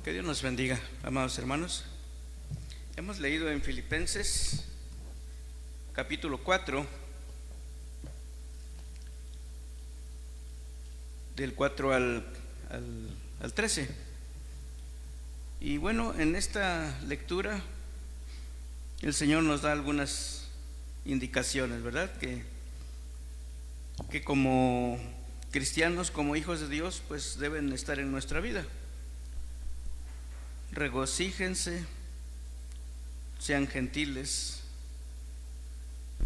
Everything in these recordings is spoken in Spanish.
Que Dios nos bendiga, amados hermanos. Hemos leído en Filipenses capítulo 4, del 4 al 13. Y bueno, en esta lectura el Señor nos da algunas indicaciones, ¿verdad? Que como cristianos, como hijos de Dios, pues deben estar en nuestra vida. Regocíjense, sean gentiles,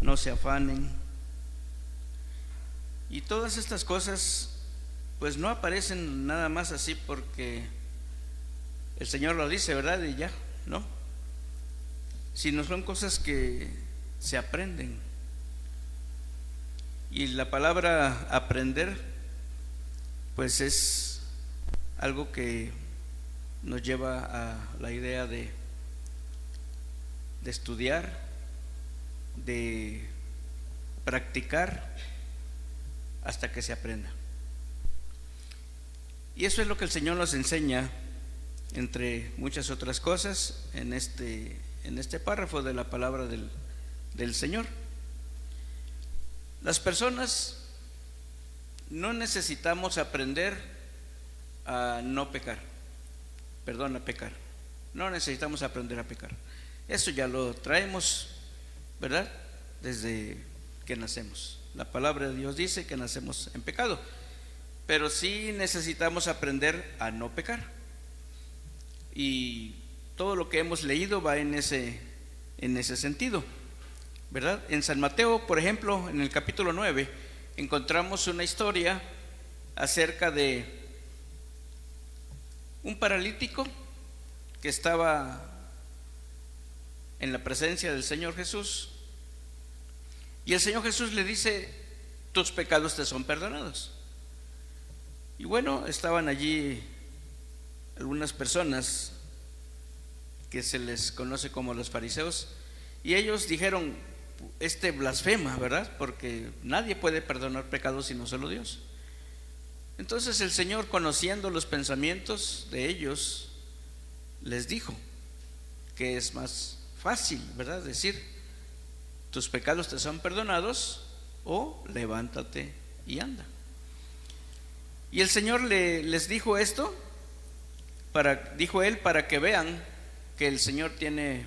no se afanen. Y todas estas cosas pues no aparecen nada más así porque el Señor lo dice, ¿verdad? Y ya, ¿no? Sino son cosas que se aprenden. Y la palabra aprender pues es algo que nos lleva a la idea de estudiar, de practicar hasta que se aprenda. Y eso es lo que el Señor nos enseña, entre muchas otras cosas, en este párrafo de la palabra del Señor. Las personas no necesitamos aprender a no pecar. A pecar. No necesitamos aprender a pecar. Eso ya lo traemos, ¿verdad? Desde que nacemos. La palabra de Dios dice que nacemos en pecado, pero sí necesitamos aprender a no pecar. Y todo lo que hemos leído va en ese sentido, ¿verdad? En San Mateo, por ejemplo, en el capítulo 9, encontramos una historia acerca de un paralítico que estaba en la presencia del Señor Jesús, y el Señor Jesús le dice: tus pecados te son perdonados. Y bueno, estaban allí algunas personas que se les conoce como los fariseos, y ellos dijeron: este blasfema, ¿verdad? Porque nadie puede perdonar pecados sino solo Dios. Entonces el Señor, conociendo los pensamientos de ellos, les dijo que es más fácil, ¿verdad? Decir: tus pecados te son perdonados, o levántate y anda. Y el Señor les dijo esto, dijo él, para que vean que el Señor tiene,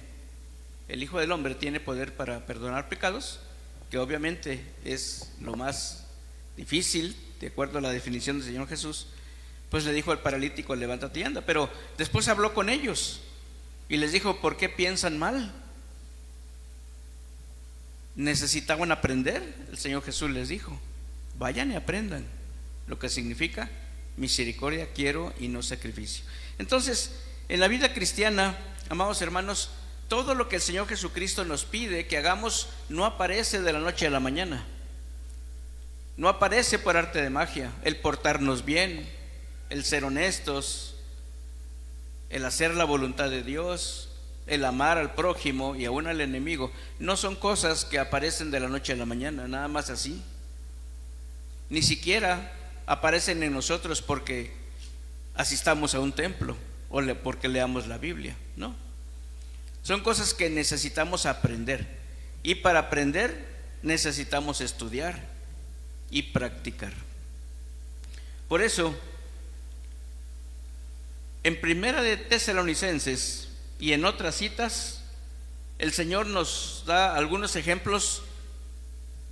el Hijo del Hombre tiene poder para perdonar pecados, que obviamente es lo más difícil, de acuerdo a la definición del Señor Jesús. Pues le dijo al paralítico: levántate y anda. Pero después habló con ellos y les dijo: ¿por qué piensan mal? Necesitaban aprender. El Señor Jesús les dijo: vayan y aprendan lo que significa misericordia quiero y no sacrificio. Entonces, en la vida cristiana, amados hermanos, todo lo que el Señor Jesucristo nos pide que hagamos no aparece de la noche a la mañana. No aparece por arte de magia. El portarnos bien, el ser honestos, el hacer la voluntad de Dios, el amar al prójimo y aún al enemigo, no son cosas que aparecen de la noche a la mañana, nada más así. Ni siquiera aparecen en nosotros porque asistamos a un templo o porque leamos la Biblia, no. Son cosas que necesitamos aprender, y para aprender necesitamos estudiar y practicar. Por eso, en Primera de Tesalonicenses y en otras citas, el Señor nos da algunos ejemplos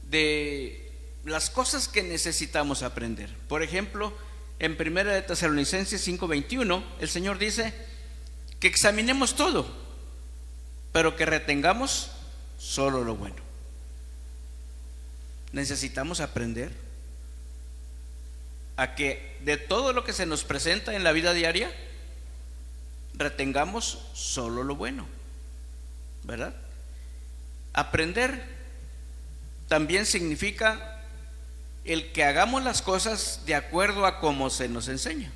de las cosas que necesitamos aprender. Por ejemplo, en Primera de Tesalonicenses 5:21, el Señor dice que examinemos todo, pero que retengamos solo lo bueno. Necesitamos aprender a que de todo lo que se nos presenta en la vida diaria, retengamos solo lo bueno, ¿verdad? Aprender también significa el que hagamos las cosas de acuerdo a cómo se nos enseña.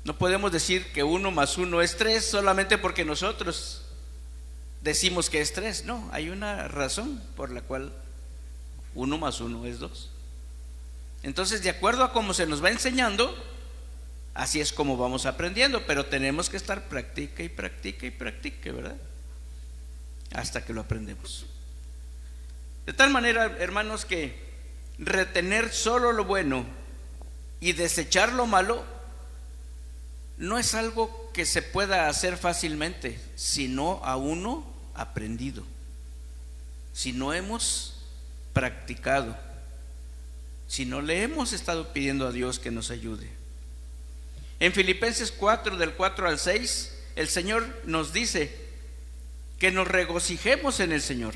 No podemos decir que 1 más 1 es 3 solamente porque nosotros decimos que es 3. No, hay una razón por la cual 1 más 1 es 2. Entonces, de acuerdo a cómo se nos va enseñando, Así es como vamos aprendiendo, pero tenemos que estar practique y practique y practique, ¿verdad? Hasta que lo aprendemos. De tal manera, hermanos, que retener solo lo bueno y desechar lo malo no es algo que se pueda hacer fácilmente, sino a uno aprendido, si no hemos practicado, si no le hemos estado pidiendo a Dios que nos ayude. En Filipenses 4, del 4 al 6, el Señor nos dice que nos regocijemos en el Señor,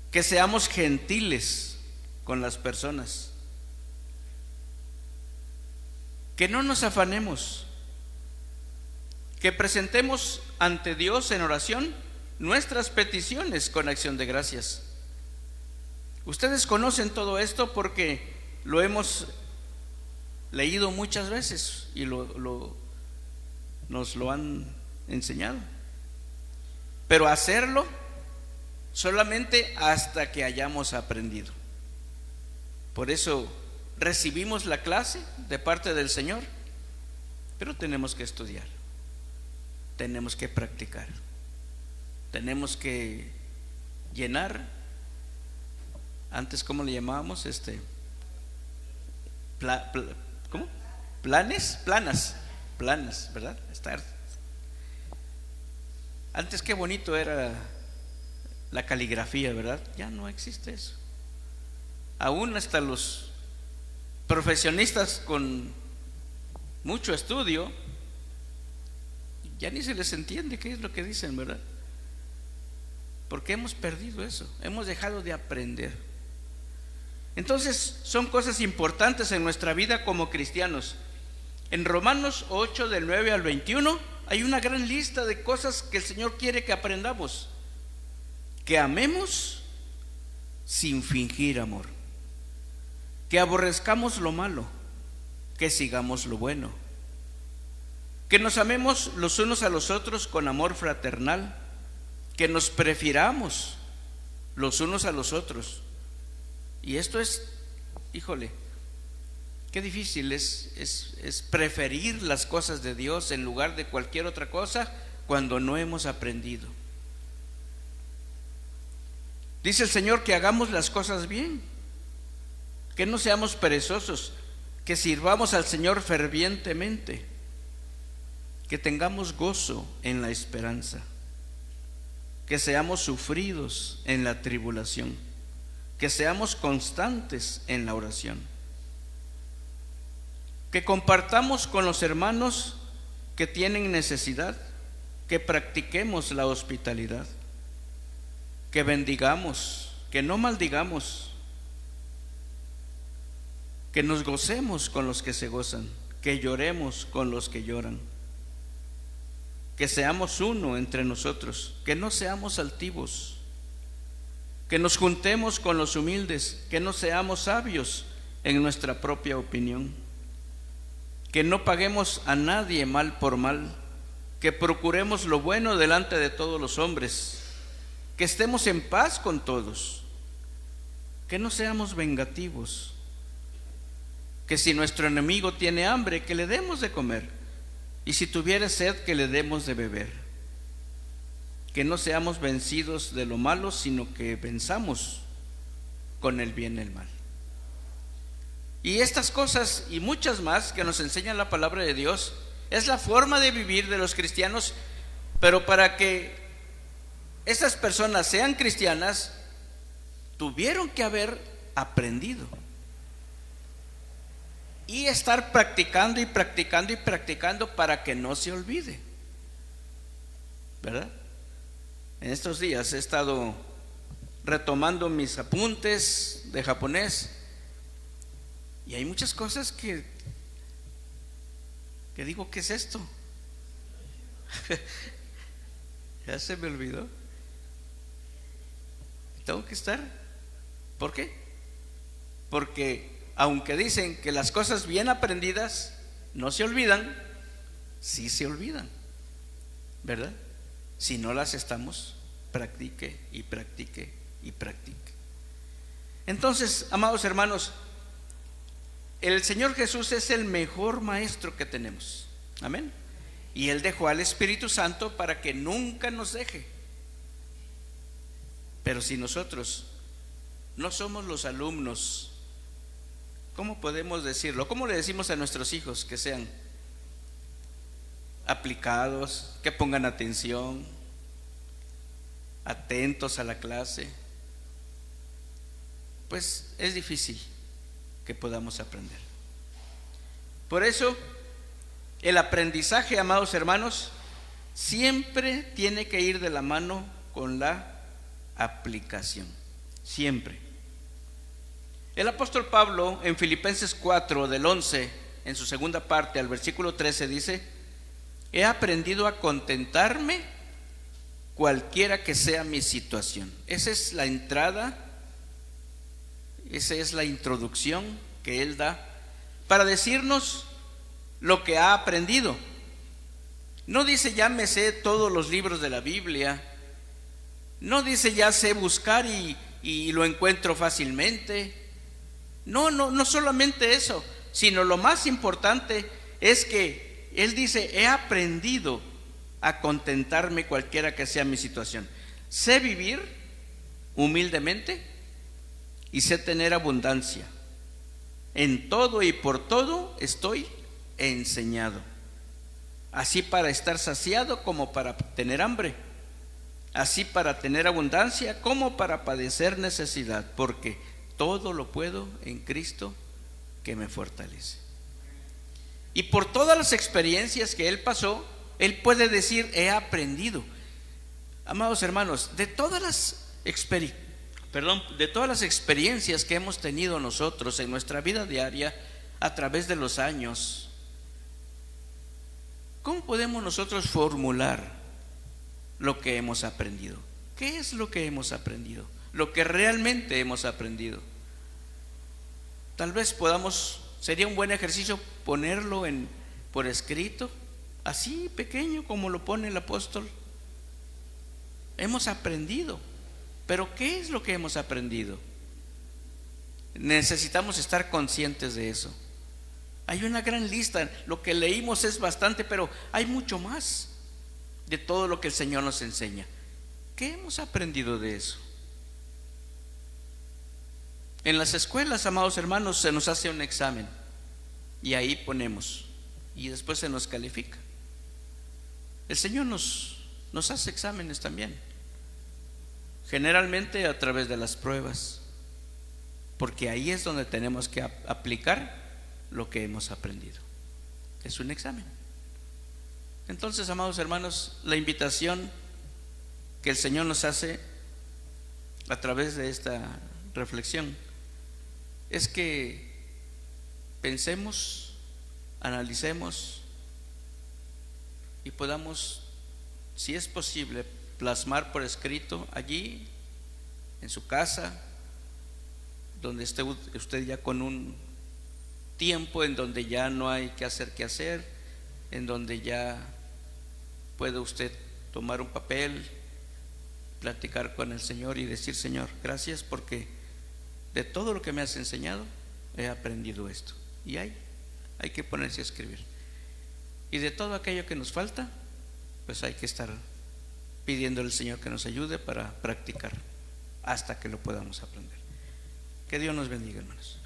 que seamos gentiles con las personas, que no nos afanemos, que presentemos ante Dios en oración nuestras peticiones con acción de gracias. Ustedes conocen todo esto porque lo hemos leído muchas veces y nos lo han enseñado, pero hacerlo solamente hasta que hayamos aprendido. Por eso recibimos la clase de parte del Señor, pero tenemos que estudiar, tenemos que practicar, tenemos que llenar. Antes, ¿cómo le llamábamos? ¿Cómo? Planas, ¿verdad? Antes qué bonito era la caligrafía, ¿verdad? Ya no existe eso. Aún hasta los profesionistas con mucho estudio ya ni se les entiende qué es lo que dicen, ¿verdad? Porque hemos perdido eso, hemos dejado de aprender. Entonces son cosas importantes en nuestra vida como cristianos. En Romanos 8, del 9 al 21 hay una gran lista de cosas que el Señor quiere que aprendamos: que amemos sin fingir amor, que aborrezcamos lo malo, que sigamos lo bueno, que nos amemos los unos a los otros con amor fraternal, que nos prefiramos los unos a los otros. Y esto es, híjole, qué difícil es preferir las cosas de Dios en lugar de cualquier otra cosa cuando no hemos aprendido. Dice el Señor que hagamos las cosas bien, que no seamos perezosos, que sirvamos al Señor fervientemente, que tengamos gozo en la esperanza, que seamos sufridos en la tribulación, que seamos constantes en la oración, que compartamos con los hermanos que tienen necesidad, que practiquemos la hospitalidad, que bendigamos, que no maldigamos, que nos gocemos con los que se gozan, que lloremos con los que lloran, que seamos uno entre nosotros, que no seamos altivos, que nos juntemos con los humildes, que no seamos sabios en nuestra propia opinión, que no paguemos a nadie mal por mal, que procuremos lo bueno delante de todos los hombres, que estemos en paz con todos, que no seamos vengativos, que si nuestro enemigo tiene hambre, que le demos de comer, y si tuviere sed, que le demos de beber. Que no seamos vencidos de lo malo, sino que venzamos con el bien el mal. Y estas cosas y muchas más que nos enseña la palabra de Dios es la forma de vivir de los cristianos, pero para que estas personas sean cristianas tuvieron que haber aprendido y estar practicando y practicando y practicando para que no se olvide, ¿verdad? En estos días he estado retomando mis apuntes de japonés y hay muchas cosas que digo, ¿qué es esto? Ya se me olvidó. Tengo que estar. ¿Por qué? Porque aunque dicen que las cosas bien aprendidas no se olvidan, sí se olvidan, ¿verdad? Si no las estamos, practique y practique y practique. Entonces, amados hermanos, el Señor Jesús es el mejor maestro que tenemos. Amén. Y Él dejó al Espíritu Santo para que nunca nos deje. Pero si nosotros no somos los alumnos, ¿cómo podemos decirlo? ¿Cómo le decimos a nuestros hijos que sean aplicados, que pongan atención, atentos a la clase? Pues es difícil que podamos aprender. Por eso, el aprendizaje, amados hermanos, siempre tiene que ir de la mano con la aplicación. Siempre. El apóstol Pablo en Filipenses 4 del 11, en su segunda parte al versículo 13 dice: he aprendido a contentarme cualquiera que sea mi situación. Esa es la entrada, esa es la introducción que él da para decirnos lo que ha aprendido. No dice ya me sé todos los libros de la Biblia, no dice ya sé buscar y lo encuentro fácilmente. No solamente eso, sino lo más importante es que él dice: he aprendido a contentarme cualquiera que sea mi situación. Sé vivir humildemente y sé tener abundancia. En todo y por todo estoy enseñado, así para estar saciado como para tener hambre, así para tener abundancia como para padecer necesidad, porque todo lo puedo en Cristo que me fortalece. Y por todas las experiencias que él pasó, él puede decir: he aprendido. Amados hermanos, de todas las experiencias que hemos tenido nosotros en nuestra vida diaria a través de los años, ¿cómo podemos nosotros formular lo que hemos aprendido? ¿Qué es lo que hemos aprendido? Lo que realmente hemos aprendido. Tal vez sería un buen ejercicio ponerlo por escrito, así pequeño como lo pone el apóstol. Hemos aprendido, pero ¿qué es lo que hemos aprendido? Necesitamos estar conscientes de eso. Hay una gran lista, lo que leímos es bastante, pero hay mucho más de todo lo que el Señor nos enseña. ¿Qué hemos aprendido de eso? En las escuelas, amados hermanos, se nos hace un examen y ahí ponemos, y después se nos califica. El Señor nos hace exámenes también, generalmente a través de las pruebas, porque ahí es donde tenemos que aplicar lo que hemos aprendido. Es un examen. Entonces, amados hermanos, la invitación que el Señor nos hace a través de esta reflexión es que pensemos, analicemos y podamos, si es posible, plasmar por escrito allí en su casa, donde esté usted ya con un tiempo en donde ya no hay que hacer, en donde ya puede usted tomar un papel, platicar con el Señor y decir: Señor, gracias porque de todo lo que me has enseñado he aprendido esto. Y hay que ponerse a escribir. Y de todo aquello que nos falta, pues hay que estar pidiéndole al Señor que nos ayude para practicar hasta que lo podamos aprender. Que Dios nos bendiga, hermanos.